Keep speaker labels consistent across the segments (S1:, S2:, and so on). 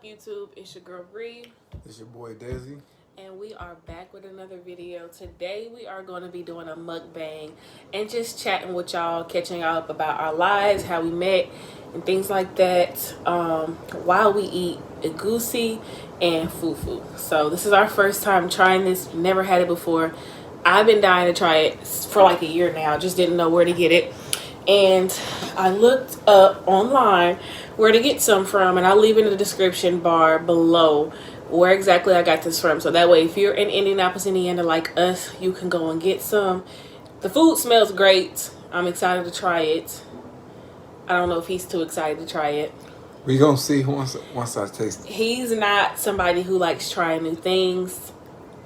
S1: YouTube? It's your girl Bree.
S2: It's your boy Desi.
S1: And we are back with another video. Today we are going to be doing a mukbang and just chatting with y'all, catching y'all up about our lives, how we met, and things like that, while we eat egusi and fufu. So this is our first time trying this. Never had it before. I've been dying to try it for like a year now. Just didn't know where to get it. And I looked up online where to get some from, and I'll leave it in the description bar below where exactly I got this from. So that way, if you're in Indianapolis, Indiana like us, you can go and get some. The food smells great. I'm excited to try it. I don't know if he's too excited to try it.
S2: We're going to see once I taste it.
S1: He's not somebody who likes trying new things.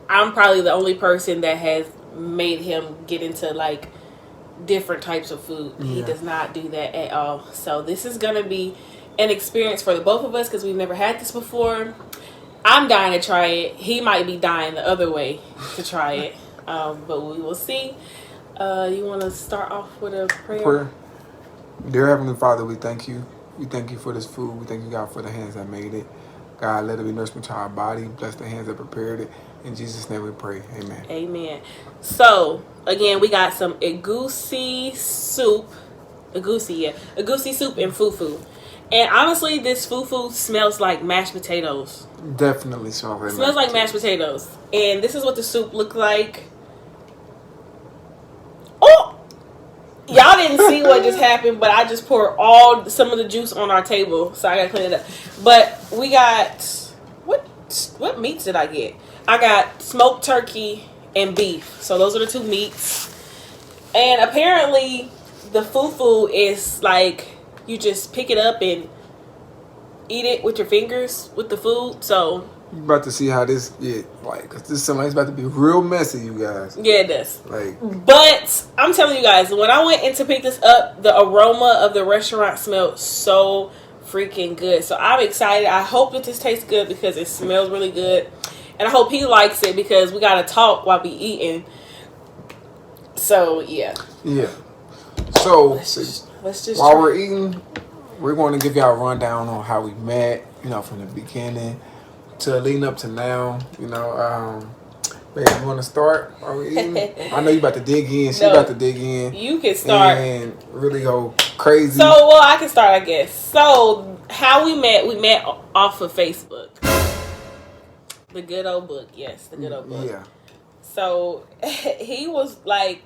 S1: I'm probably the only person that has made him get into like different types of food. Yeah. He does not do that at all. So this is going to be an experience for the both of us because we've never had this before. I'm dying to try it. He might be dying the other way to try it. But we will see. You want to start off with a prayer?
S2: Dear Heavenly Father, we thank you. We thank you for this food. We thank you, God, for the hands that made it. God, let it be nourishment to our body. Bless the hands that prepared it. In Jesus' name we pray. Amen.
S1: Amen. So, again, we got some egusi soup. Egusi soup and fufu. And honestly, this fufu smells like mashed potatoes.
S2: Definitely smells
S1: like mashed potatoes. And this is what the soup looked like. Oh! Y'all didn't see what just happened, but I just poured some of the juice on our table, so I gotta clean it up. But we got what meats did I get? I got smoked turkey and beef. So those are the two meats. And apparently the fufu is like you just pick it up and eat it with your fingers with the food. So
S2: you about to see how this cause this somebody's about to be real messy, you guys.
S1: Yeah, it does. But I'm telling you guys, when I went in to pick this up, the aroma of the restaurant smelled so freaking good. So I'm excited. I hope that this tastes good because it smells really good. And I hope he likes it because we gotta talk while we eating. So yeah.
S2: Yeah. So
S1: let's just
S2: while we're eating, we're going to give y'all a rundown on how we met, from the beginning to leading up to now. Babe, you want to start? Are we eating? I know you about to dig in. She about to dig in.
S1: You can start
S2: and really go crazy.
S1: So, well, I can start, I guess. So, how we met off of Facebook. The good old book, yes, the good old book.
S2: Yeah.
S1: So he was like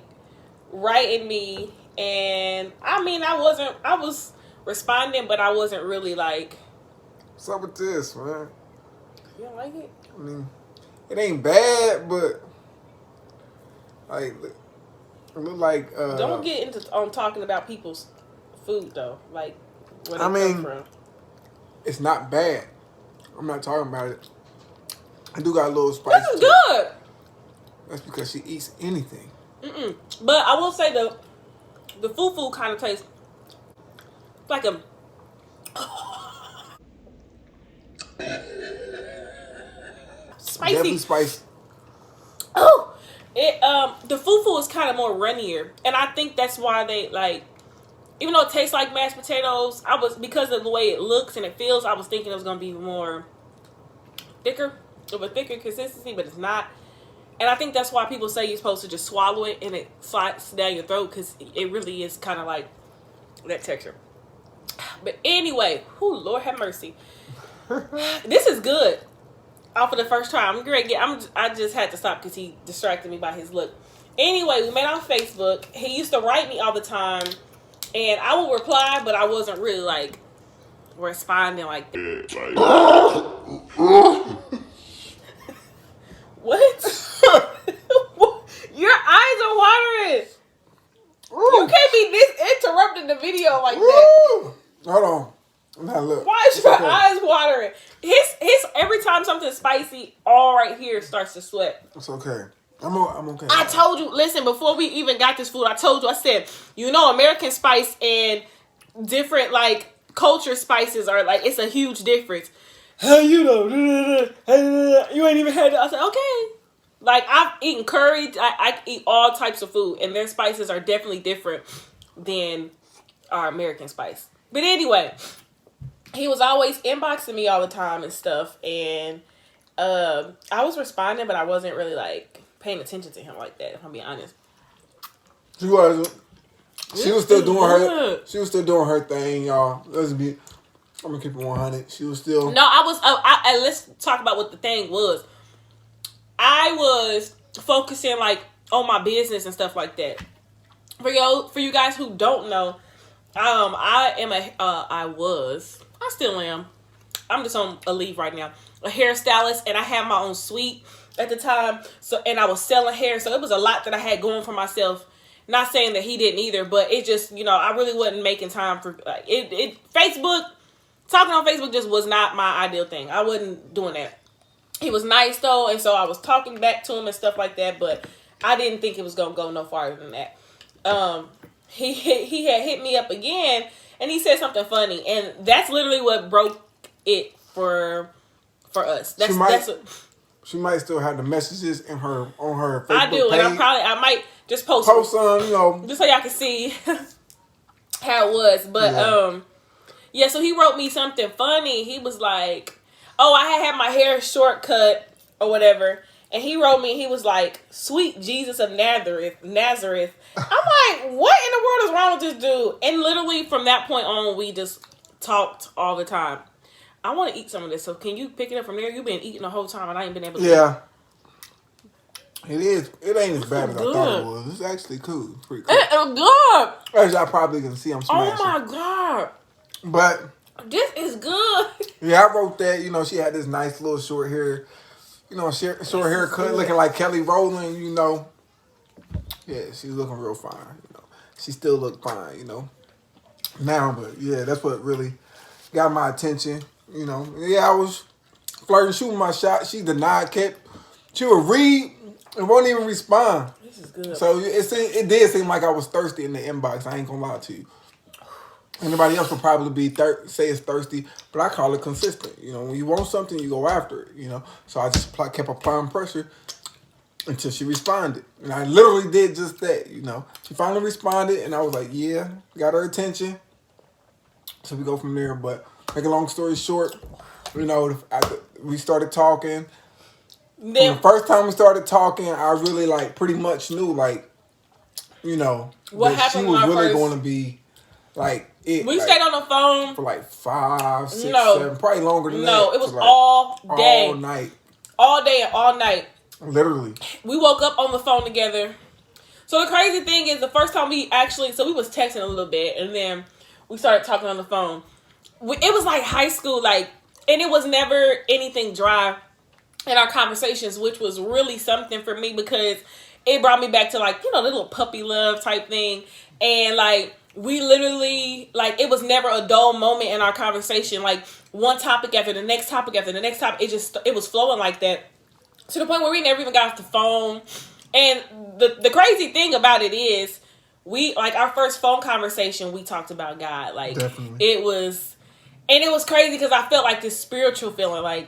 S1: writing me, and I was responding, but I wasn't really like.
S2: What's up with this, man?
S1: You don't like it?
S2: I mean, it ain't bad, but like, it look like.
S1: Don't get into talking about people's food though, like where they come from.
S2: It's not bad. I'm not talking about it. I do got a little spice.
S1: This is good.
S2: That's because she eats anything.
S1: But I will say the fufu kind of tastes like a. Spicy.
S2: Definitely spicy.
S1: Oh, the fufu is kind of more runnier, and I think that's why they like. Even though it tastes like mashed potatoes, because of the way it looks and it feels, I was thinking it was gonna be more thicker, of a thicker consistency, but it's not. And I think that's why people say you're supposed to just swallow it and it slides down your throat because it really is kind of like that texture. But anyway, Lord have mercy. This is good. Off of the first try, I'm great. I just had to stop because he distracted me by his look. Anyway, we met on Facebook. He used to write me all the time, and I would reply, but I wasn't really like responding like that. What? Your eyes are watering. Ooh. You can't be this interrupting the video like that.
S2: Hold on. Now look.
S1: Why is your eyes watering? His every time something spicy, all right here starts to sweat.
S2: It's okay. I'm okay.
S1: I told you, listen, before we even got this food, I told you, I said, American spice and different like culture spices are like, it's a huge difference. How you know? You ain't even had it. I said, okay. Like, I've eaten curry. I eat all types of food, and their spices are definitely different than our American spice. But anyway, he was always inboxing me all the time and stuff, and I was responding, but I wasn't really like paying attention to him like that, if I'm being honest.
S2: She wasn't. She was still doing her. She was still doing her thing, y'all. I'm gonna keep it 100. She was still.
S1: No, I was. Let's talk about what the thing was. I was focusing like on my business and stuff like that. For you guys who don't know, I still am. I'm just on a leave right now. A hairstylist, and I had my own suite at the time. So, and I was selling hair, so it was a lot that I had going for myself. Not saying that he didn't either, but it just, I really wasn't making time for Facebook. Talking on Facebook just was not my ideal thing. I wasn't doing that. He was nice though, and so I was talking back to him and stuff like that, but I didn't think it was gonna go no farther than that. He had hit me up again, and he said something funny, and that's literally what broke it for us.
S2: She might still have the messages on her Facebook
S1: I do,
S2: page.
S1: and I might just post
S2: some,
S1: just so y'all can see how it was. But yeah, so he wrote me something funny. He was like, "Oh, I had my hair shortcut or whatever," and he wrote me. He was like, "Sweet Jesus of Nazareth." I'm like, what in the world is wrong with this dude? And literally from that point on, we just talked all the time. I want to eat some of this, so can you pick it up from there? You've been eating the whole time, and I ain't been able to.
S2: Yeah. It is. It ain't as bad as I thought it was. It's actually cool. It's pretty cool.
S1: It's good.
S2: As y'all probably can see, I'm smashing.
S1: Oh my God.
S2: But
S1: this is good.
S2: Yeah, I wrote that. She had this nice little short hair, short haircut, looking like Kelly Rowland. Yeah, she's looking real fine. She still look fine. Now, but yeah, that's what really got my attention. Yeah, I was flirting, shooting my shot. She denied, she would read and won't even respond.
S1: This is good.
S2: So it did seem like I was thirsty in the inbox. I ain't gonna lie to you. Anybody else would probably say it's thirsty, but I call it consistent. When you want something, you go after it. So I just kept applying pressure until she responded, and I literally did just that. She finally responded, and I was like, "Yeah, got her attention." So we go from there. But make a long story short, we started talking. From the first time we started talking, I really pretty much knew what that she was really going to be it.
S1: We stayed on the phone
S2: for 5, 6, 7, probably longer than that.
S1: No, it was all day,
S2: all night,
S1: all day and all night.
S2: Literally, we
S1: woke up on the phone together. So the crazy thing is, the first time we was texting a little bit, and then we started talking on the phone. It was like high school, and it was never anything dry in our conversations, which was really something for me because it brought me back to the little puppy love type thing. And we literally, it was never a dull moment in our conversation. One topic after the next topic after the next topic, it was flowing like that to the point where we never even got off the phone. And the crazy thing about it is, our first phone conversation, we talked about God.
S2: Definitely.
S1: It was crazy because I felt this spiritual feeling.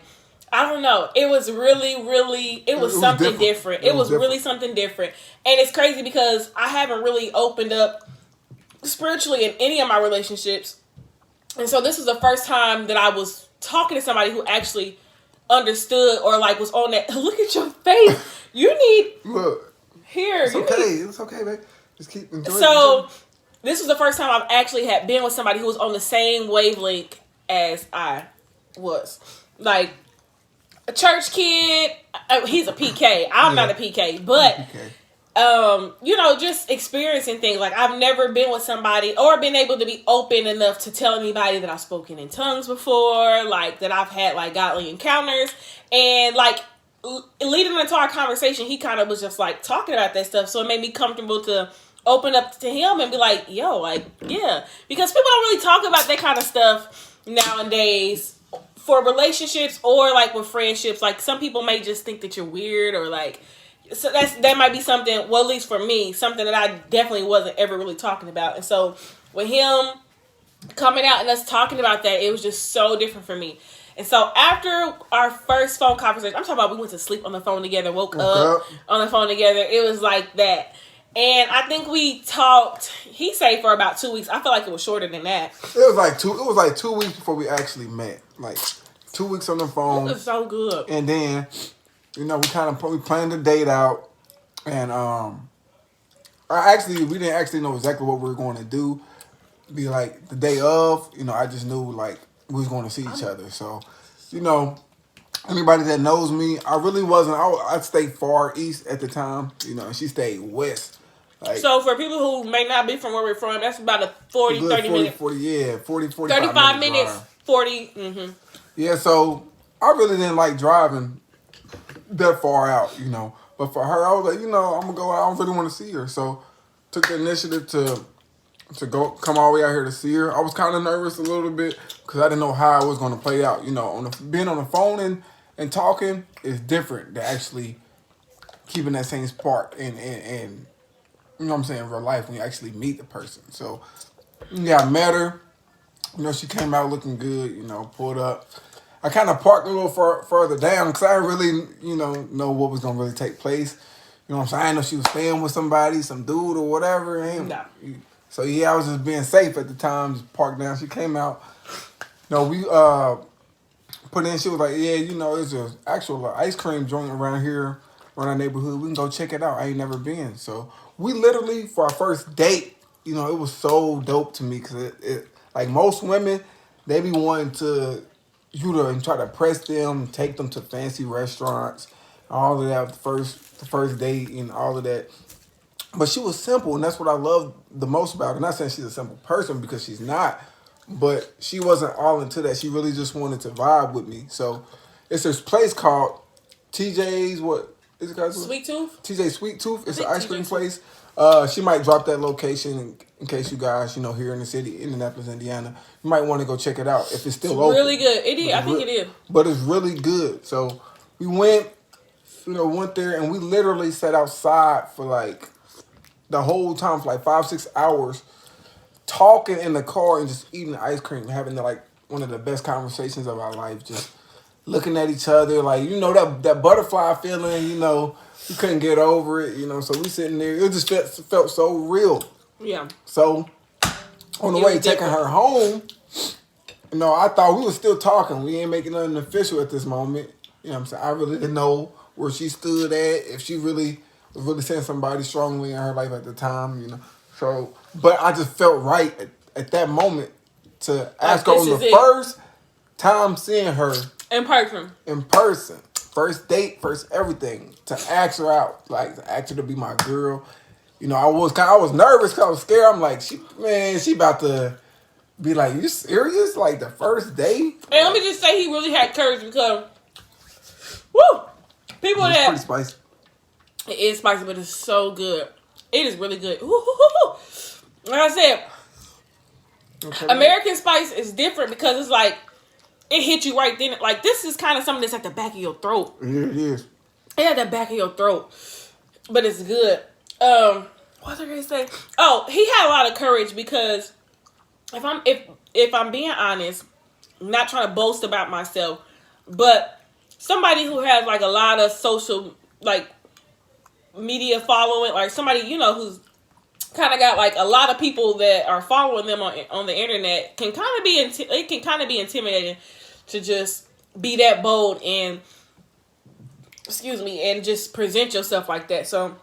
S1: I don't know. It was really, really, it was something different. It was really something different. And it's crazy because I haven't really opened up spiritually in any of my relationships. And so this was the first time that I was talking to somebody who actually understood or was on that. Look at your face. You need.
S2: Look.
S1: Here.
S2: It's okay. It's okay, babe. Just keep enjoying.
S1: So this was the first time I've actually had been with somebody who was on the same wavelength as I was. A church kid. He's a PK. I'm not a PK, but just experiencing things. I've never been with somebody or been able to be open enough to tell anybody that I've spoken in tongues before, that I've had godly encounters, and leading into our conversation, he kind of was just talking about that stuff, so it made me comfortable to open up to him and be yeah, because people don't really talk about that kind of stuff nowadays. For relationships or with friendships, some people may just think that you're weird or so that might be something, well, at least for me, something that I definitely wasn't ever really talking about. And so with him coming out and us talking about that, it was just so different for me. And so after our first phone conversation, I'm talking about we went to sleep on the phone together, woke up on the phone together. It was like that. And I think we talked, he said for about 2 weeks. I feel like it was shorter than that.
S2: It was like 2 weeks before we actually met. Like 2 weeks on the phone.
S1: It was so good.
S2: And then, we planned the date out. And we didn't actually know exactly what we were going to do. Be like the day of, I just knew like we was going to see each other. So, anybody that knows me, I really wasn't. I stayed far east at the time, and she stayed west. Like,
S1: so for people who may not be from where we're from, that's about a 40, 30 minutes.
S2: 45
S1: minutes,
S2: drive.
S1: 40. Mm-hmm.
S2: Yeah, so I really didn't like driving that far out, But for her, I was like, I'm going to go out. I don't really want to see her. So took the initiative to come all the way out here to see her. I was kind of nervous a little bit because I didn't know how it was going to play out. Being on the phone and talking is different than actually keeping that same spark and you know what I'm saying, real life when you actually meet the person. So, yeah, I met her. She came out looking good, pulled up. I kind of parked a little further down because I really, know what was going to really take place. You know what I'm saying? I didn't know she was staying with somebody, some dude or whatever.
S1: No.
S2: So, yeah, I was just being safe at the time, just parked down. She came out. We put in, she was like, yeah, there's an actual ice cream joint around here, around our neighborhood. We can go check it out. I ain't never been. So, we literally, for our first date, it was so dope to me because it like most women, they be wanting you to try to press them, take them to fancy restaurants, all of that, the first date and all of that. But she was simple, and that's what I love the most about her. I'm not saying she's a simple person because she's not, but she wasn't all into that. She really just wanted to vibe with me. So it's this place called TJ's, what is it called?
S1: Sweet Tooth?
S2: TJ's Sweet Tooth. It's an ice cream
S1: TJ's
S2: place. She might drop that location in case you guys, here in the city, Indianapolis, Indiana, you might want to go check it out if it's still open.
S1: Really good. It is. I think it is.
S2: But it's really good. So we went there and we literally sat outside for like the whole time for like 5-6 hours, talking in the car and just eating ice cream, having one of the best conversations of our life, just looking at each other, like, that butterfly feeling, you couldn't get over it, so we sitting there, it just felt so real.
S1: Yeah.
S2: So, on the way taking her home, I thought we were still talking. We ain't making nothing official at this moment. You know what I'm saying? I really didn't know where she stood at, if she really was really seeing somebody strongly in her life at the time, So, but I just felt right at that moment to ask her on the first time seeing her. In person. First date, first everything. To ask her out. To ask her to be my girl. I was nervous because I was scared. I'm like, she about to be like, you serious? Like the first date?
S1: And let me just say he really had courage because, woo! People
S2: it's
S1: that...
S2: pretty spicy.
S1: It is spicy, but it's so good. It is really good. Like I said, okay. American spice is different because it's like, it hit you right then. Like, this is kind of something that's at the back of your throat.
S2: Yeah, it is.
S1: It's at the back of your throat. But it's good. What was I going to say? Oh, he had a lot of courage because if I'm being honest, I'm not trying to boast about myself, but somebody who has like a lot of social media following, like somebody who's kind of got like a lot of people that are following them on the internet can kind of be intimidating to just be that bold and just present yourself like that. So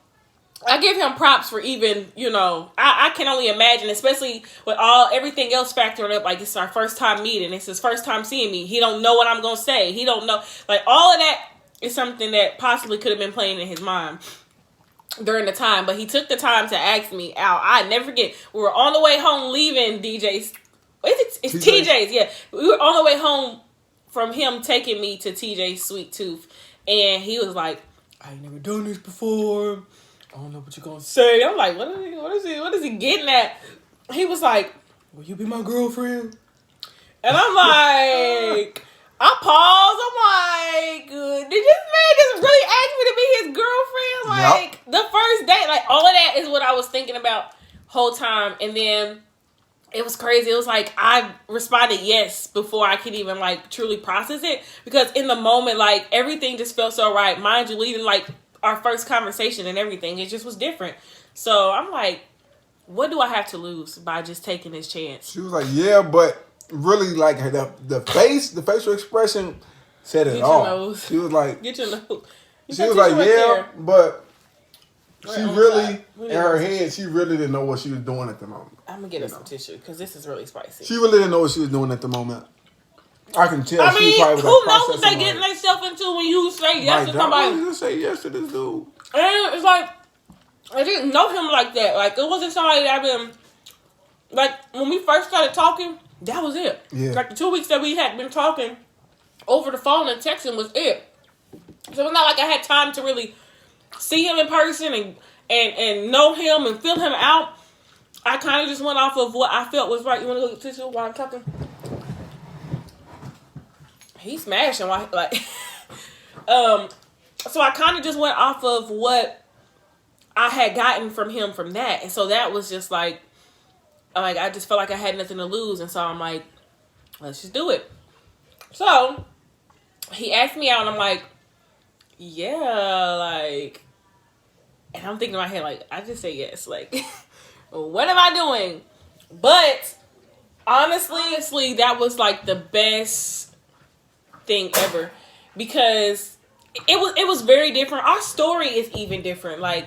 S1: I give him props for even, I can only imagine, especially with everything else factoring up, like it's our first time meeting, it's his first time seeing me, he don't know what I'm gonna say, he don't know, like all of that is something that possibly could have been playing in his mind during the time, but he took the time to ask me out. I never forget, we were on the way home leaving DJ's, it's TJ's, yeah, we were on the way home from him taking me to TJ's Sweet Tooth, and he was like, I ain't never done this before, I don't know what you're gonna say. I'm like, what is he getting at? He was like, will you be my girlfriend? And I'm like, I paused. I'm like, did this man just really ask me to be his girlfriend? Like, yep. The first date, like, all of that is what I was thinking about whole time. And then it was crazy. It was like, I responded yes before I could even, like, truly process it. Because in the moment, like, everything just felt so right. Mind you, leaving, like, our first conversation and everything. It just was different. So I'm like, what do I have to lose by just taking this chance?
S2: She was like, yeah, but really, like, the facial expression said it all.
S1: Nose.
S2: She was like,
S1: get your nose.
S2: She was like, yeah, but she really, in her head, she really didn't know what she was doing at the moment.
S1: I'm going to get her some tissue because this is really spicy.
S2: She really didn't know what she was doing at the moment. I can tell.
S1: I mean,
S2: she probably was
S1: who knows what they
S2: like,
S1: getting themselves into when you say yes to somebody?
S2: You say yes to this dude.
S1: And it's like, I didn't know him like that. Like, it wasn't somebody that I've been, like, when we first started talking, that was it.
S2: Yeah.
S1: Like, the 2 weeks that we had been talking over the phone and texting was it. So it's not like I had time to really see him in person and know him and feel him out. I kind of just went off of what I felt was right. You want to go get tissue while I'm talking? He's smashing. Like, so I kind of just went off of what I had gotten from him from that. And so that was just like I just felt like I had nothing to lose. And so I'm like, let's just do it. So he asked me out and I'm like, yeah, like, and I'm thinking in my head, like, I just say yes. Like, what am I doing? But honestly, that was like the best thing ever because it was very different. Our story is even different. Like,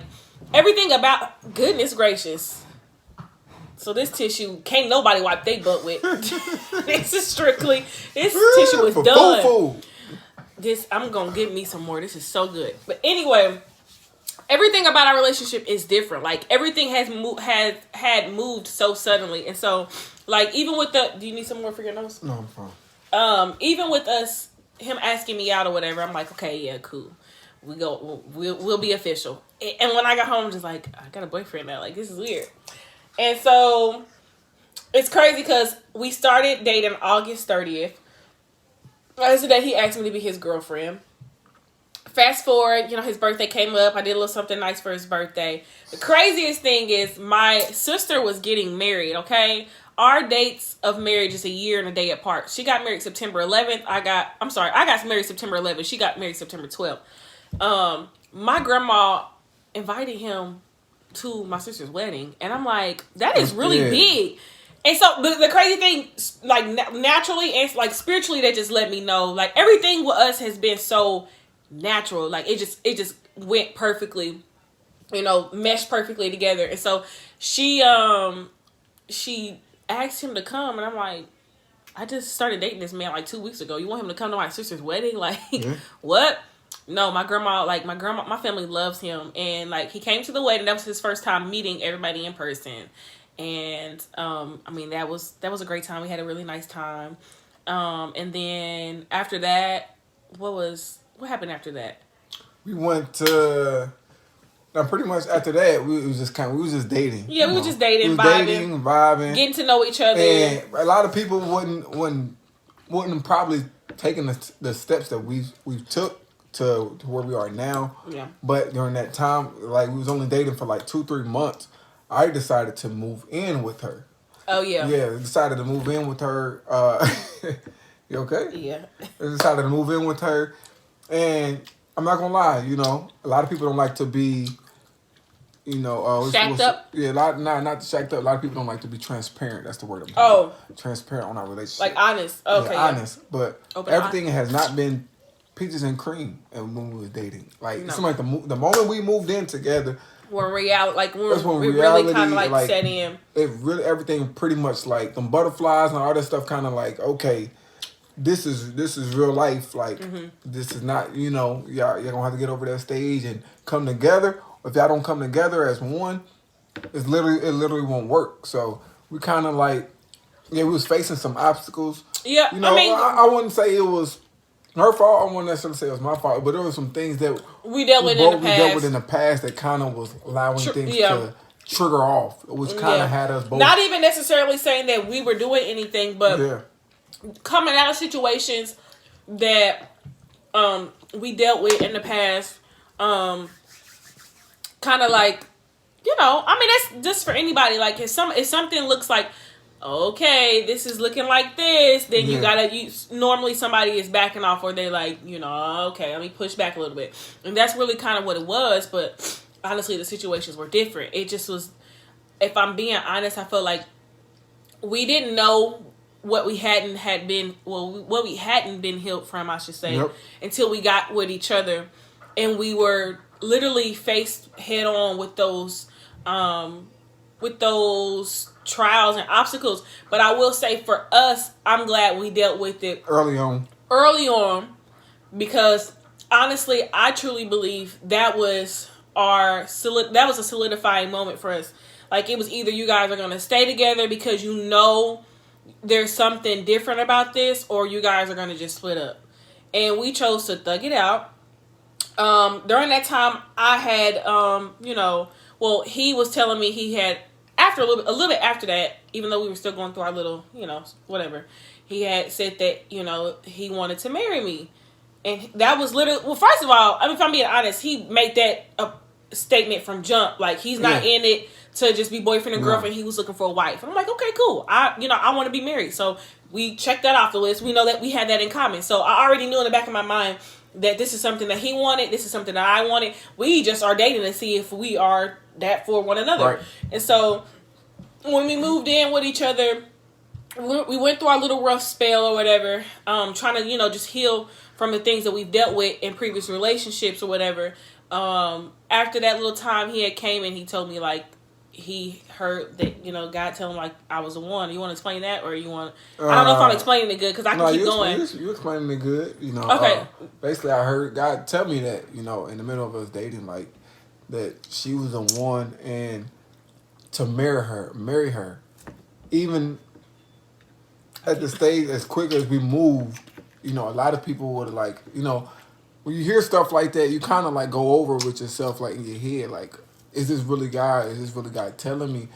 S1: everything about, goodness gracious. So this tissue, can't nobody wipe their butt with. This tissue is done.
S2: FUFU.
S1: I'm gonna get me some more. This is so good. But anyway, everything about our relationship is different. Like, everything had moved so suddenly. And so, like, even with do you need some more for your nose?
S2: No, I'm fine.
S1: Even with him asking me out or whatever, I'm like, okay, yeah, cool. We'll be official. And when I got home, I'm just like, I got a boyfriend now. Like, this is weird. And so it's crazy because we started dating August 30th. That's the day he asked me to be his girlfriend. Fast forward, his birthday came up. I did a little something nice for his birthday. The craziest thing is my sister was getting married, okay? Our dates of marriage is a year and a day apart. She got married September 11th. I got married September 11th. She got married September 12th. My grandma invited him to my sister's wedding. And I'm like, that is really big. And so the crazy thing, like, naturally and like spiritually, that just let me know, like, everything with us has been so natural. Like, it just went perfectly, meshed perfectly together. And so she asked him to come, and I'm like, I just started dating this man like 2 weeks ago. You want him to come to my sister's wedding? Like, what? No, my family loves him. And like, he came to the wedding. That was his first time meeting everybody in person. And, I mean, that was a great time. We had a really nice time. And then after that, what happened after that?
S2: We went to, pretty much after that, we was just dating.
S1: Yeah, we were just dating, vibing, getting to know each other.
S2: And a lot of people wouldn't probably taken the steps that we took to where we are now. Yeah. But during that time, like, we was only dating for like 2-3 months. I decided to move in with her. Oh, yeah. Yeah, decided to move in with her. You okay? Yeah. I decided to move in with her. And I'm not going to lie, a lot of people don't like to be, shacked up? Yeah, not shacked up. A lot of people don't like to be transparent. That's the word I'm talking about. Transparent on our relationship.
S1: Like, honest. Okay.
S2: Yeah, honest. But everything has not been peaches and cream when we was dating. Like, it seemed like the moment we moved in together, when we really kind of like set in. Everything pretty much like them butterflies and all that stuff kind of like, okay, this is real life. Like, this is not, y'all gonna have to get over that stage and come together. If y'all don't come together as one, it literally won't work. So we kind of like, we was facing some obstacles. Yeah, I wouldn't say it was her fault. I wouldn't necessarily say it was my fault, but there were some things that we dealt with in the past that kind of was allowing things to trigger off, which kind of had us both. Not even necessarily saying that we were doing anything, but coming out of situations that we dealt with in the past, kind of like, that's just for anybody. Like, if something looks like
S1: okay, this is looking like this, then you gotta, normally somebody is backing off, or they like, okay, let me push back a little bit. And that's really kind of what it was, but honestly, the situations were different. It just was, if I'm being honest, I felt like we didn't know what we hadn't been healed from, I should say, until we got with each other, and we were literally faced head on with those trials and obstacles. But I will say, for us, I'm glad we dealt with it early on, because honestly, I truly believe that was a solidifying moment for us. Like, it was either you guys are going to stay together because there's something different about this, or you guys are going to just split up. And we chose to thug it out. During that time, I had, he was telling me he had, after a little bit after that, even though we were still going through our little, whatever, he had said that, he wanted to marry me. And that was literally, well, first of all, I mean, if I'm being honest, he made that a statement from jump. Like, he's not in it to just be boyfriend and girlfriend. He was looking for a wife. I'm like, okay, cool. I want to be married. So we checked that off the list. We know that we had that in common. So I already knew in the back of my mind that this is something that he wanted. This is something that I wanted. We just are dating to see if we are that for one another. Right. And so when we moved in with each other, we went through our little rough spell or whatever, trying to, just heal from the things that we've dealt with in previous relationships or whatever. After that little time, he had came and he told me, like, he heard that, God tell him, like, I was the one. You want to explain that, or you want? I don't know if I'm explaining it good, because I can keep going.
S2: You explaining it good,
S1: Okay.
S2: Basically, I heard God tell me that, in the middle of us dating, like, that she was the one, and to marry her, even at the stage as quick as we moved, a lot of people would like, when you hear stuff like that, you kind of like go over with yourself, like in your head, like, is this really God? Is this really God telling me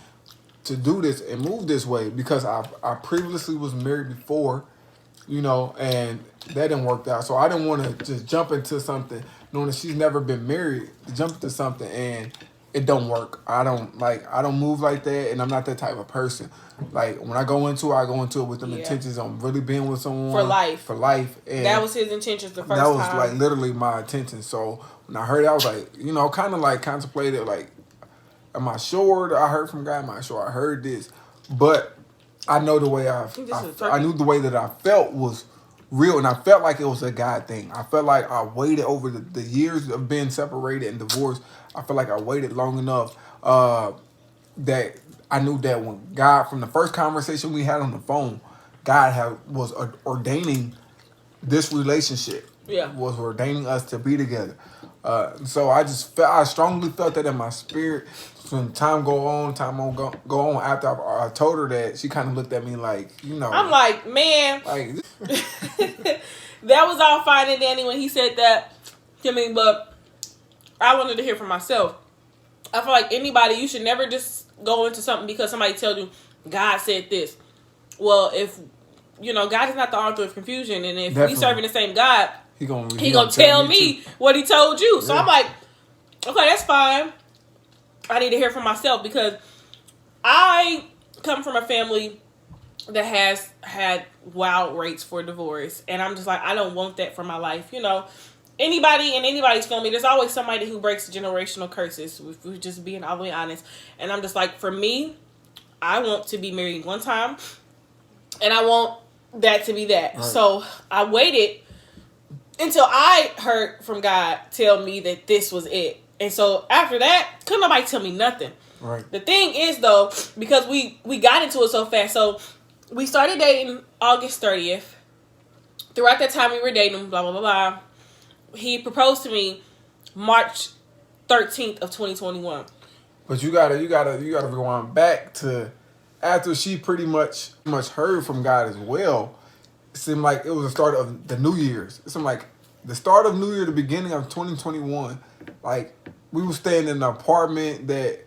S2: to do this and move this way? Because I previously was married before, and that didn't work out. So I didn't want to just jump into something knowing that she's never been married, to jump into something and it don't work. I don't move like that, and I'm not that type of person. Like, when I go into it with them intentions on really being with someone for life. And
S1: that was his intentions the first time.
S2: That was like literally my intention. So when I heard it, I was like, kind of like contemplated, like, am I sure that I heard from God? Am I sure I heard this? But I know the way I knew the way that I felt was real, and I felt like it was a God thing. I felt like I waited over the years of being separated and divorced. I felt like I waited long enough that I knew that when God, from the first conversation we had on the phone, God was ordaining this relationship. Yeah. Was ordaining us to be together. So I strongly felt that in my spirit. When time go on after I told her that, she kind of looked at me like,
S1: I'm like, man.
S2: Like,
S1: that was all fine and dandy when he said that to me, but I wanted to hear from myself. I feel like anybody, you should never just go into something because somebody tells you, God said this. Well, if, God is not the author of confusion, and if we serving the same God, he gonna tell me what he told you. So I'm like, okay, that's fine. I need to hear from myself, because I come from a family that has had wild rates for divorce, and I'm just like, I don't want that for my life. Anybody in anybody's family, there's always somebody who breaks generational curses, if we're just being all the way honest. And I'm just like, for me, I want to be married one time, and I want that to be that. Right. So I waited until I heard from God tell me that this was it. And so after that, couldn't nobody tell me nothing.
S2: Right.
S1: The thing is, though, because we got into it so fast, so we started dating August 30th. Throughout that time we were dating, blah, blah, blah, blah. He proposed to me March 13th of 2021.
S2: But you gotta rewind back to after she pretty much heard from God as well. It seemed like it was the start of the New Year's. It seemed like the start of New Year, the beginning of 2021. Like, we were staying in an apartment that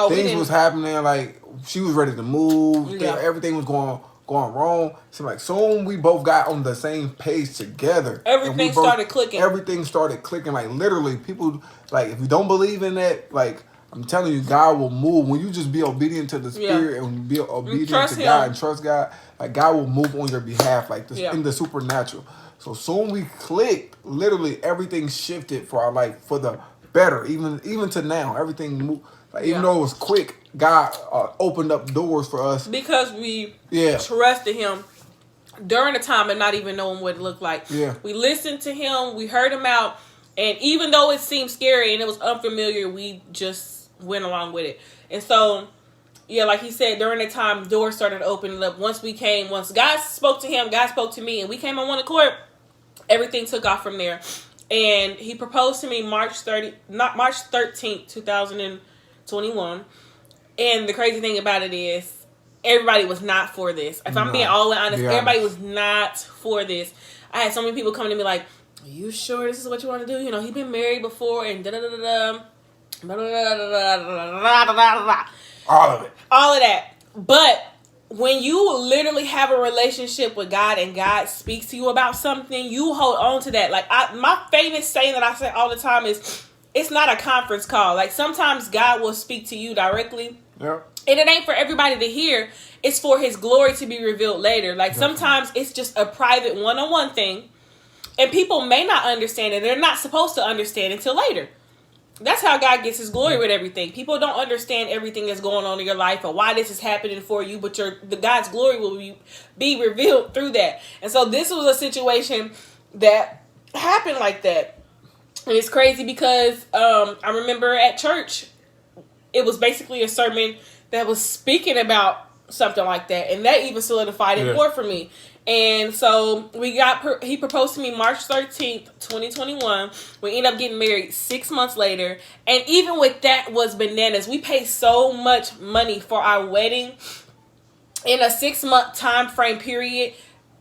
S2: things was happening. Like, she was ready to move. Yeah. Everything was going wrong. So like, soon we both got on the same page together.
S1: Everything started clicking.
S2: Everything started clicking. Like, literally, people, like, if you don't believe in that, like, I'm telling you, God will move when you just be obedient to the Spirit and be obedient to God and trust God. Like God will move on your behalf, like this in the supernatural. So soon we clicked, literally everything shifted for our life for the better. Even to now, everything moved. Like even though it was quick, God opened up doors for us
S1: because we trusted Him during the time and not even knowing what it looked like.
S2: Yeah,
S1: we listened to Him, we heard Him out, and even though it seemed scary and it was unfamiliar, we just went along with it. And so, like he said, during the time, doors started opening up. Once God spoke to him, God spoke to me, and we came on one accord, everything took off from there. And he proposed to me March 13th, 2021. And the crazy thing about it is, everybody was not for this. If I'm being all the way honest, everybody was not for this. I had so many people coming to me like, are you sure this is what you want to do? He's been married before and da-da-da-da-da. All of that. But when you literally have a relationship with God and God speaks to you about something, you hold on to that. Like my famous saying that I say all the time is, it's not a conference call. Like sometimes God will speak to you directly.
S2: Yeah.
S1: And it ain't for everybody to hear. It's for His glory to be revealed later. Like sometimes it's just a private one-on-one thing. And people may not understand it. They're not supposed to understand until later. That's how God gets His glory with everything. People don't understand everything that's going on in your life or why this is happening for you, but the God's glory will be revealed through that. And so this was a situation that happened like that. And it's crazy because I remember at church, it was basically a sermon that was speaking about something like that. And that even solidified it more for me. And so he proposed to me March 13th, 2021. We ended up getting married 6 months later. And even with that was bananas. We paid so much money for our wedding in a 6-month time frame period.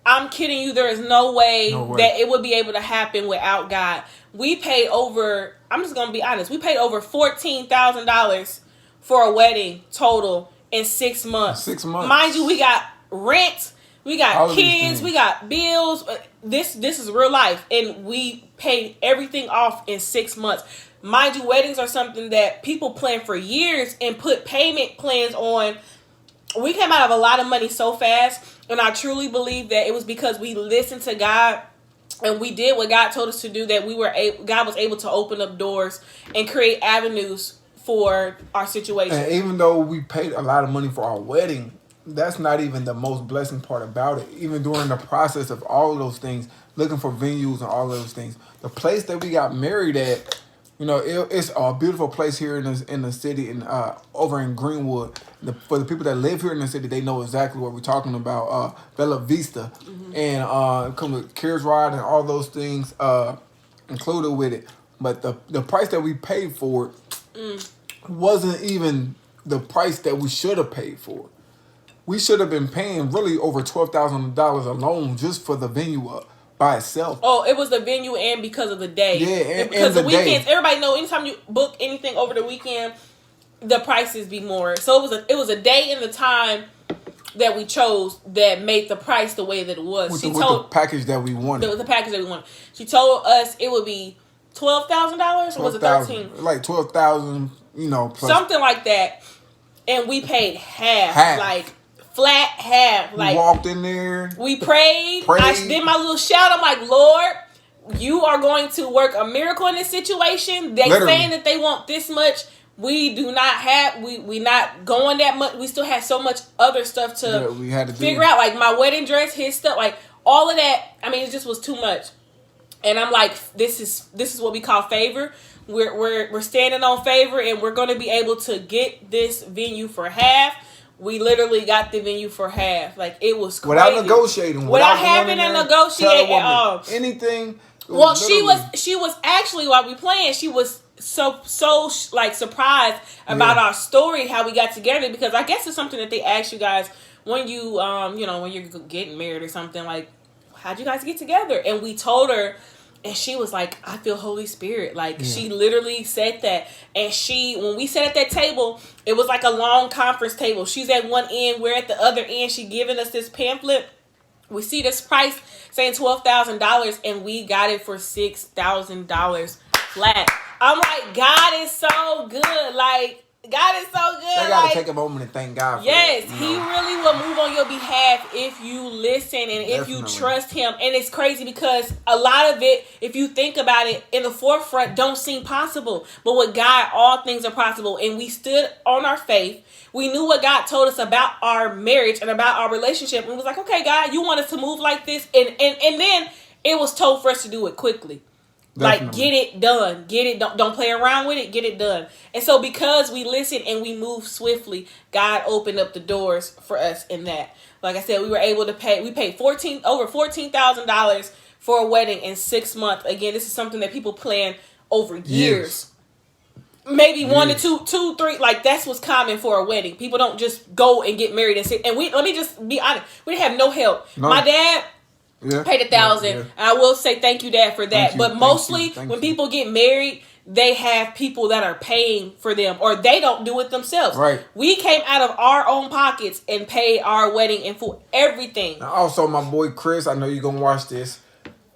S1: I'm kidding you. There is no way that it would be able to happen without God. We paid over, I'm just going to be honest, we paid over $14,000 for a wedding total in 6 months.
S2: 6 months.
S1: Mind you, we got rent. We got kids, we got bills. This is real life. And we paid everything off in 6 months. Mind you, weddings are something that people plan for years and put payment plans on. We came out of a lot of money so fast. And I truly believe that it was because we listened to God and we did what God told us to do, that God was able to open up doors and create avenues for our situation.
S2: And even though we paid a lot of money for our wedding, that's not even the most blessing part about it. Even during the process of all of those things, looking for venues and all of those things, the place that we got married at, it's a beautiful place here in the city and over in Greenwood. For the people that live here in the city, they know exactly what we're talking about. Bella Vista, and come with Cares Ride and all those things included with it. But the price that we paid for it wasn't even the price that we should have paid for. We should have been paying really over $12,000 alone just for the venue by itself.
S1: Oh, it was the venue and because of the day.
S2: Yeah,
S1: because the weekends. Everybody know anytime you book anything over the weekend, the prices be more. So it was a day and the time that we chose that made the price the way that it was.
S2: With the package that we wanted.
S1: The package that we wanted. She told us it would be $12,000 or was it $13,000?
S2: Like $12,000, plus
S1: something like that. And we paid half. Like flat half. Like
S2: we walked in there.
S1: We prayed. I did my little shout. I'm like, Lord, you are going to work a miracle in this situation. They saying that they want this much. We do not have. We not going that much. We still had so much other stuff to
S2: we had to
S1: figure out. Like my wedding dress, his stuff, like all of that. I mean, it just was too much. And I'm like, this is what we call favor. We're standing on favor, and we're going to be able to get this venue for half. We literally got the venue for half. Like, it was crazy.
S2: Without negotiating.
S1: Without having to negotiate at all.
S2: Anything.
S1: Well, she was actually, while we playing, she was so like surprised about our story, how we got together, because I guess it's something that they ask you guys when you when you're getting married or something, like, how'd you guys get together? And we told her, and she was like, I feel Holy Spirit. Like, she literally said that. And when we sat at that table, it was like a long conference table. She's at one end, we're at the other end. She giving us this pamphlet. We see this price saying $12,000, and we got it for $6,000 flat. I'm like, God is so good. Like, God is so good.
S2: They gotta take a moment and thank God for
S1: yes,
S2: it.
S1: He really will move on your behalf if you listen and if you trust Him. And it's crazy because a lot of it, if you think about it, in the forefront don't seem possible. But with God, all things are possible. And we stood on our faith. We knew what God told us about our marriage and about our relationship. And we was like, okay, God, you want us to move like this? And then it was told for us to do it quickly. Definitely. Like, get it done. Get it. Don't play around with it. Get it done. And so because we listened and we moved swiftly, God opened up the doors for us in that. Like I said, we were able to pay. We paid over $14,000 for a wedding in 6 months. Again, this is something that people plan over years. Maybe 1 to 2, 3. Like, that's what's common for a wedding. People don't just go and get married and sit. And let me just be honest. We didn't have no help. No. My dad paid $1,000. Yeah. And I will say thank you, Dad, for that. But mostly when people get married, they have people that are paying for them, or they don't do it themselves.
S2: Right.
S1: We came out of our own pockets and paid our wedding in full, everything.
S2: Now also, my boy Chris, I know you're gonna watch this.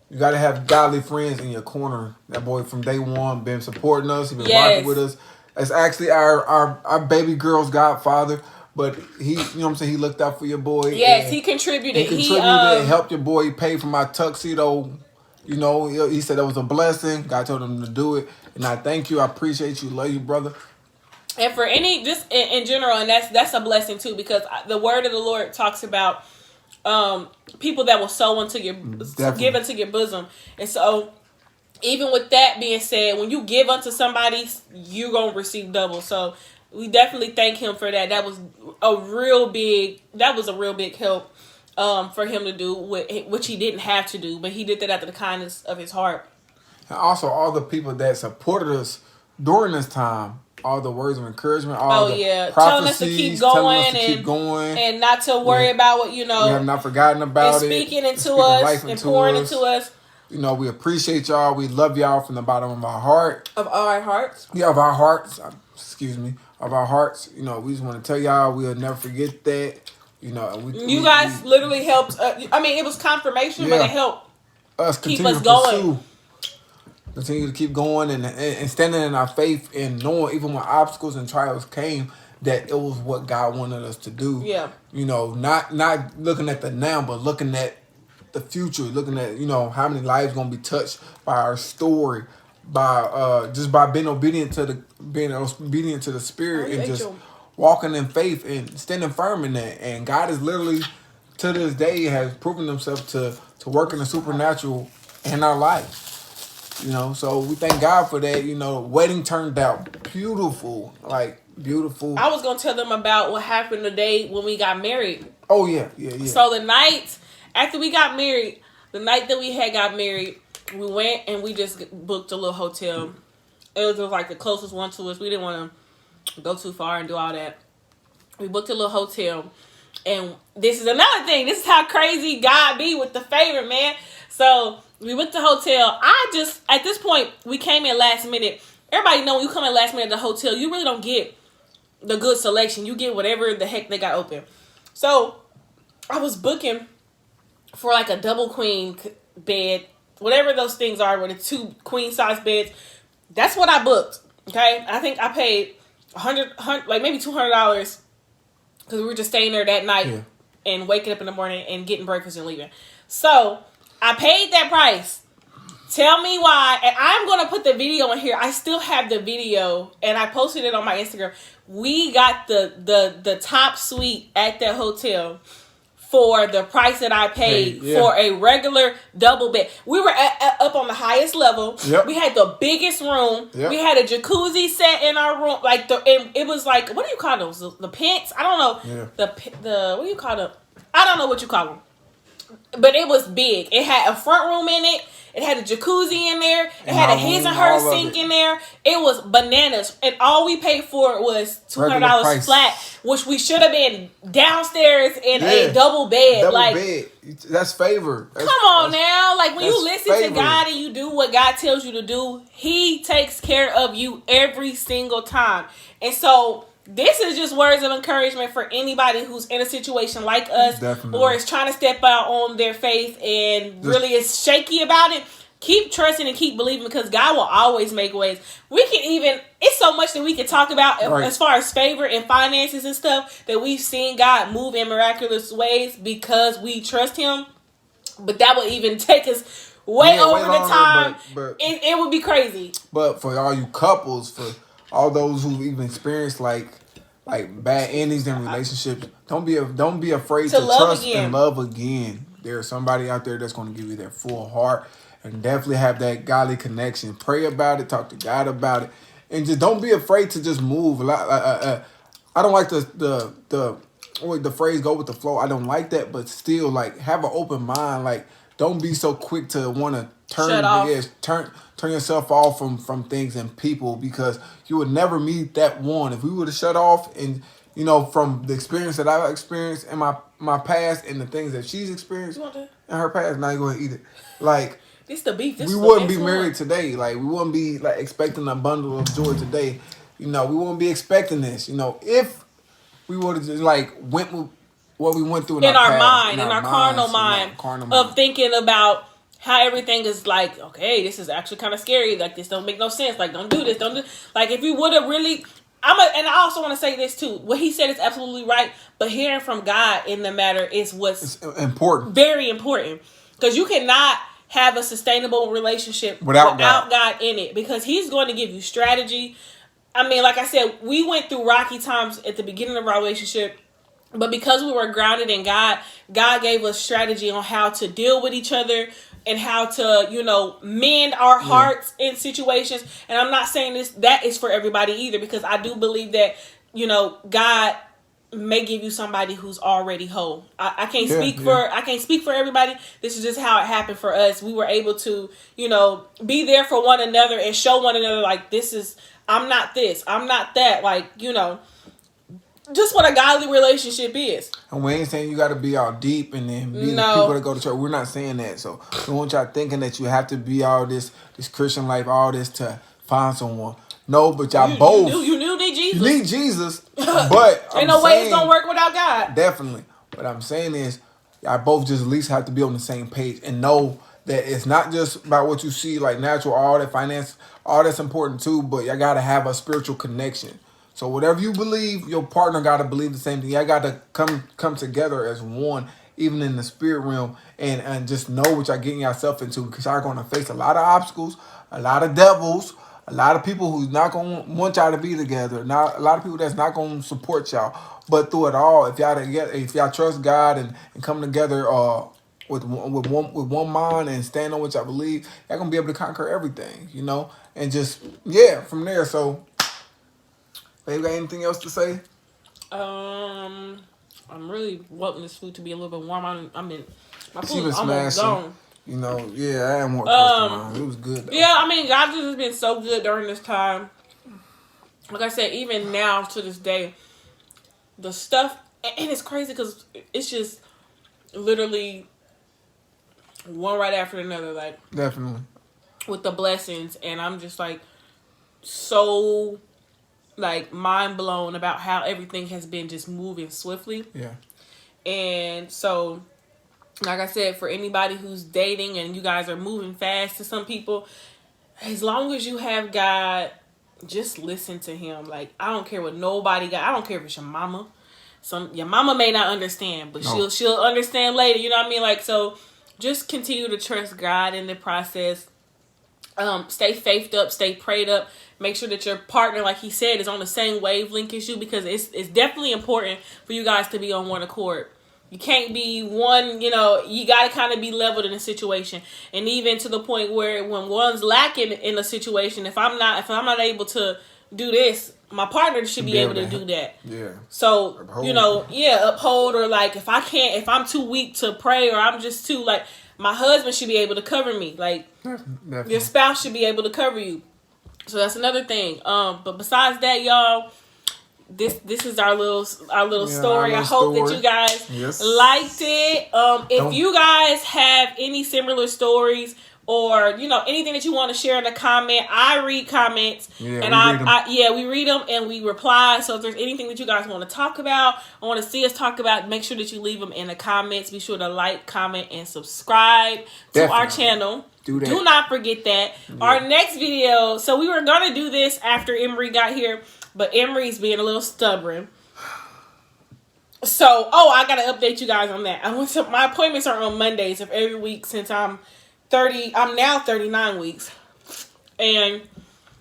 S2: You gotta have godly friends in your corner. That boy from day one been supporting us. He been rocking with us. It's actually our baby girl's godfather. But he, you know what I'm saying, he looked out for your boy.
S1: Yes, he contributed.
S2: He and helped your boy. He paid for my tuxedo. You know, he said that was a blessing. God told him to do it. And I thank you. I appreciate you. Love you, brother.
S1: And for any, just in general, and that's a blessing too, because the word of the Lord talks about people that will sow into your, give into your bosom. And so, even with that being said, when you give unto somebody, you're going to receive double. So, we definitely thank him for that. That was a real big help for him to do, which he didn't have to do, but he did that out of the kindness of his heart.
S2: And also all the people that supported us during this time, all the words of encouragement, all the prophecies,
S1: telling us to keep going and not to worry about what, we
S2: have not forgotten about
S1: speaking into us and pouring into us.
S2: You know, we appreciate y'all. We love y'all from the bottom of our heart.
S1: Of our hearts?
S2: Yeah, of our hearts. Excuse me. Of our hearts. You know, we just want to tell y'all we'll never forget that. You know,
S1: you guys literally helped. It was confirmation, but it helped
S2: us
S1: keep us going.
S2: Continue to keep going and standing in our faith and knowing even when obstacles and trials came that it was what God wanted us to do.
S1: Yeah.
S2: You know, not looking at the now, but looking at the future, looking at, how many lives going to be touched by our story, by just by being obedient to the Spirit and just walking in faith and standing firm in that. And God is literally, to this day, has proven himself to work in the supernatural in our life. So we thank God for that. Wedding turned out beautiful, like beautiful.
S1: I was going to tell them about what happened the day when we got married.
S2: Oh, yeah.
S1: So the night after we got married, the night that we had got married, we went and we just booked a little hotel. It was like the closest one to us. We didn't want to go too far and do all that. We booked a little hotel. And this is another thing. This is how crazy God be with the favor, man. So we booked the hotel. At this point, we came in last minute. Everybody know when you come in last minute at the hotel, you really don't get the good selection. You get whatever the heck they got open. So I was booking for like a double queen bed, whatever those things are, with the 2 queen size beds. That's what I booked. Okay, I think I paid $100, like maybe $200, because we were just staying there that night and waking up in the morning and getting breakfast and leaving. So I paid that price. Tell me why. And I'm going to put the video in here. I still have the video and I posted it on my Instagram. We got the top suite at that hotel for the price that I paid for a regular double bed. We were up on the highest level. Yep. We had the biggest room. Yep. We had a jacuzzi set in our room. It was like, what do you call those? The pents? I don't know. Yeah. The what do you call them? I don't know what you call them. But it was big. It had a front room in it. It had a jacuzzi in there. It had a his and her sink in there. It was bananas. And all we paid for it was $200 flat, which we should have been downstairs in a double bed.
S2: Double bed. That's favor.
S1: Come on now. Like when you listen to God and you do what God tells you to do, He takes care of you every single time. And so this is just words of encouragement for anybody who's in a situation like us or is trying to step out on their faith and really is shaky about it. keep trusting and keep believing, because God will always make ways. We can even, it's so much that we can talk about as far as favor and finances and stuff, that we've seen God move in miraculous ways because we trust him. But that would even take us way over the time. But it would be crazy.
S2: But for all you couples, for all those who've even experienced like bad endings in relationships, don't be afraid to trust and love again. There's somebody out there that's going to give you their full heart. And definitely have that godly connection. Pray about it. Talk to God about it. And just don't be afraid to just move. I don't like the phrase "go with the flow." I don't like that, but still, like, have an open mind. Like, don't be so quick to want to turn yourself off from things and people, because you would never meet that one. If we would have shut off, and from the experience that I've experienced in my past and the things that she's experienced in her past, now you're going to eat it. Like.
S1: This the beef.
S2: We wouldn't be married today. Like, we wouldn't be like expecting a bundle of joy today. We wouldn't be expecting this. If we would have just like went with what we went through in our
S1: mind, in our carnal mind, of thinking about how everything is like, okay, this is actually kind of scary. Like, this don't make no sense. Like, don't do this. Don't do. Like, if we would have really, and I also want to say this too. What he said is absolutely right. But hearing from God in the matter is what's important, very important, because you cannot have a sustainable relationship without God in it, because he's going to give you strategy. I mean, like I said, we went through rocky times at the beginning of our relationship, but because we were grounded in God, God gave us strategy on how to deal with each other and how to, mend our hearts in situations. And I'm not saying that is for everybody either, because I do believe that, God may give you somebody who's already whole. I can't speak for everybody. This is just how it happened for us. We were able to, be there for one another and show one another, like, I'm not this, I'm not that, like, just what a godly relationship is.
S2: And we ain't saying you got to be all deep and then be the people that go to church. We're not saying that. So don't want y'all thinking that you have to be all this Christian life, all this to find someone. No, but y'all both. You
S1: need Jesus.
S2: You need Jesus, but
S1: ain't no way it's gonna work without God.
S2: Definitely. What I'm saying is, y'all both just at least have to be on the same page and know that it's not just about what you see, like natural, all that finance, all that's important too. But y'all gotta have a spiritual connection. So whatever you believe, your partner gotta believe the same thing. Y'all gotta come together as one, even in the spirit realm, and just know what y'all getting yourself into, because y'all gonna face a lot of obstacles, a lot of devils. A lot of people who's not going to want y'all to be together. Not a lot of people that's not going to support y'all. But through it all, if y'all trust God and come together with one mind and stand on what y'all believe, y'all going to be able to conquer everything, And just, from there. So, babe, got anything else to say?
S1: I'm really wanting this food to be a little bit warm. My food
S2: is
S1: almost gone.
S2: I am more close to mine. It was good, though.
S1: Yeah, God has been so good during this time. Like I said, even now to this day, the stuff, and it's crazy because it's just literally one right after another, like,
S2: definitely,
S1: with the blessings, and I'm just like so like mind blown about how everything has been just moving swiftly.
S2: Yeah,
S1: and so. Like I said, for anybody who's dating and you guys are moving fast, to some people, as long as you have God, just listen to him. Like, I don't care what nobody got. I don't care if it's your mama. Your mama may not understand, but she'll understand later. You know what I mean? Like, so just continue to trust God in the process. Stay faithed up, stay prayed up. Make sure that your partner, like he said, is on the same wavelength as you, because it's definitely important for you guys to be on one accord. You can't be one, you got to kind of be leveled in a situation. And even to the point where when one's lacking in a situation, if I'm not able to do this, my partner should be able to do that.
S2: Yeah.
S1: So, uphold, or like if I'm too weak to pray, or I'm just too, like, my husband should be able to cover me. Like, definitely. Your spouse should be able to cover you. So that's another thing. But besides that, y'all, This is our little story. I hope that you guys liked it. If you guys have any similar stories, or anything that you want to share in the comment, I read comments, we read them and we reply. So if there's anything that you guys want to talk about, I want to see us talk about, make sure that you leave them in the comments. Be sure to like, comment, and subscribe to our channel.
S2: Do that.
S1: Do not forget that. Yeah. Our next video, so we were going to do this after Emery got here, but Emery's being a little stubborn. So, I got to update you guys on that. My appointments are on Mondays of every week since I'm now 39 weeks. And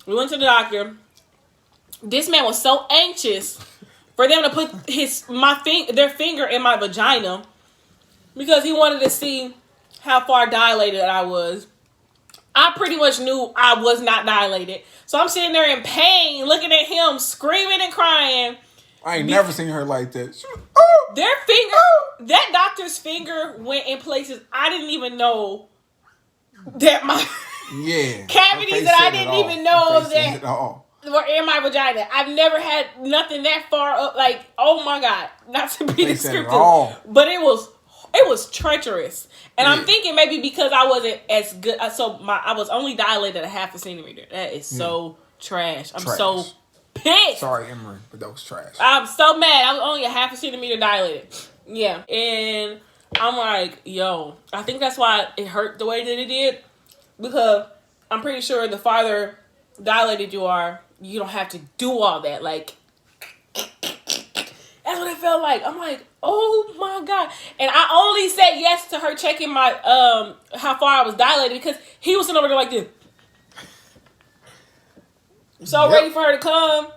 S1: we went to the doctor. This man was so anxious for them to put their finger in my vagina because he wanted to see how far dilated I was. I pretty much knew I was not dilated. So I'm sitting there in pain, looking at him, screaming and crying.
S2: I ain't never seen her like that.
S1: Their finger, that doctor's finger went in places I didn't even know that my cavities that I didn't even know that were in my vagina. I've never had nothing that far up. Like, oh my God, not to be descriptive, but it was treacherous. And I'm thinking maybe because I wasn't as good, I was only dilated a half a centimeter. That is so trash. I'm so pissed.
S2: Sorry, Emery, but that was trash.
S1: I'm so mad. I was only a half a centimeter dilated. Yeah, and I'm like, yo, I think that's why it hurt the way that it did, because I'm pretty sure the farther dilated you are, you don't have to do all that. Like, that's what it felt like. I'm like, oh my God. And I only said yes to her checking my how far I was dilated because he was sitting over there like this. So ready for her to come.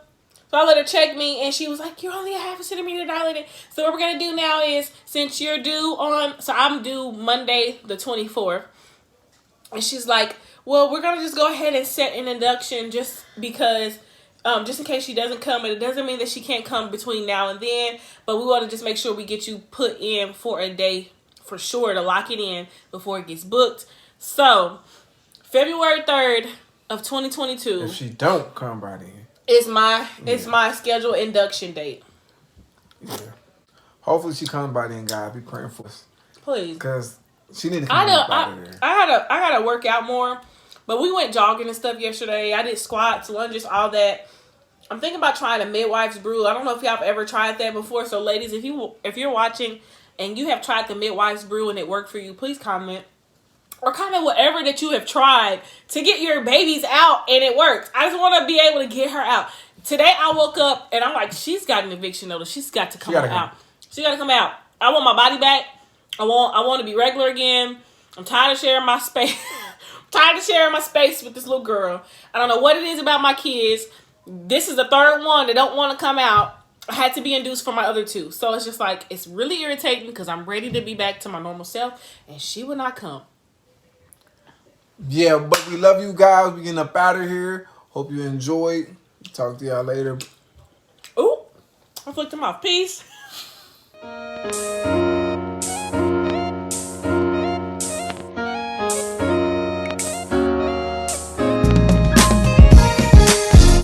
S1: So I let her check me, and she was like, you're only a half a centimeter dilated. So what we're going to do now is, since you're due so I'm due Monday the 24th. And she's like, well, we're going to just go ahead and set an induction just because, just in case she doesn't come. And it doesn't mean that she can't come between now and then. But we want to just make sure we get you put in for a day for sure to lock it in before it gets booked. So, February 3rd of 2022.
S2: If she don't come by then.
S1: It's my scheduled induction date.
S2: Yeah. Hopefully she comes by then, guys. Be praying for us.
S1: Please.
S2: Because she need to come by there.
S1: I gotta work out more. But we went jogging and stuff yesterday. I did squats, lunges, all that. I'm thinking about trying a midwife's brew. I don't know if y'all have ever tried that before. So ladies, if you're watching and you have tried the midwife's brew and it worked for you, please comment. Or comment whatever that you have tried to get your babies out and it works. I just want to be able to get her out. Today I woke up and I'm like, she's got an eviction notice. She's got to come out. She got to come out. I want my body back. I want to be regular again. I'm tired of sharing my space. With this little girl. I don't know what it is about my kids. This is the third one that don't want to come out. I had to be induced for my other two. So it's just like, it's really irritating because I'm ready to be back to my normal self and she will not come.
S2: Yeah, but we love you guys. We getting up out of here. Hope you enjoyed. Talk to y'all later.
S1: Ooh, I flicked them off. Peace.